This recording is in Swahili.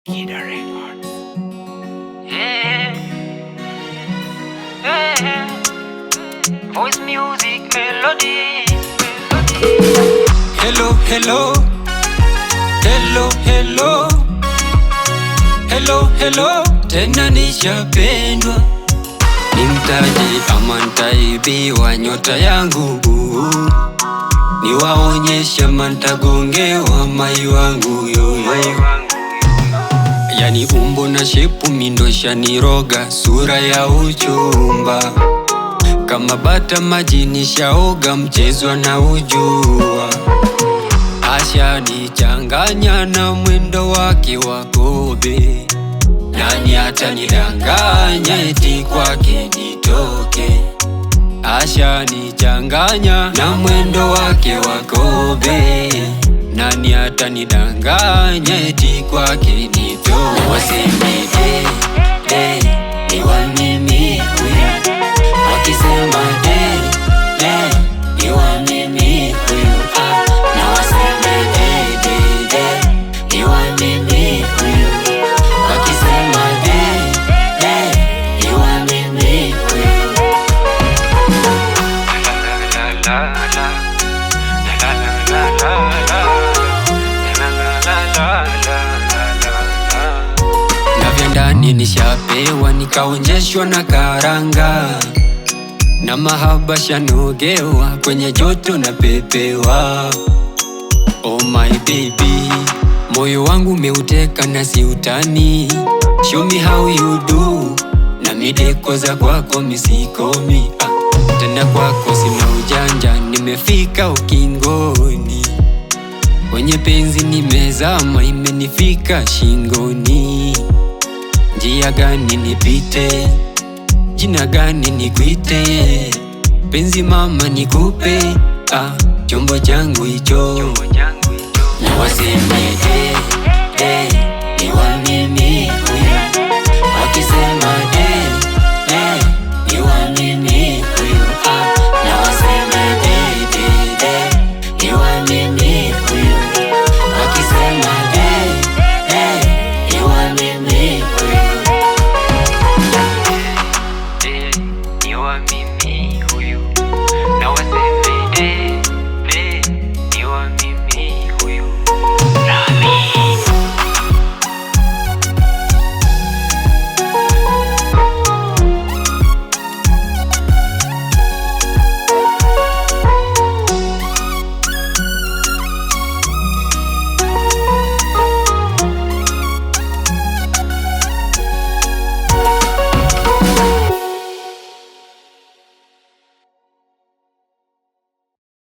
Kida Records. Voice music melody. Hello, hello. Hello, hello. Hello, hello. Tena nishapendwa. Nimtaje ama nitaibiwa nyota yangu. Niwaonyesha mantagongewa mai wangu yoyo. Yani umbo na shepu mindosha niroga, sura ya uchumba kama bata majini shaoga, mchezo na ujua. Asha nichanganya na mwendo wake wa kobe. Nani hata nidanganya eti kwake nitoke. Asha nichanganya na mwendo wake wa kobe. Nani hata nidanganya eti kwake nitoke. Waseme ni wa mimi huyu. Wakisema ni wa mimi huyu. Na waseme ni wa mimi huyu. Wakisema ni wa mimi huyu. Na vya ndani nishapewa, nikaonjeshwa na karanga, na mahaba shanogewa, kwenye joto na pepewa. Oh my baby, moyo wangu meuteka na si utani. Show me how you do, na mideko za kwako misikomi. Tena kwako sina ujanja, nimefika ukingoni. Kwenye penzi nimezama, imenifika shingoni. Njia gani nipite, jina gani nikuite? Penzi mama nikupe, chombo changu hicho. Na waseme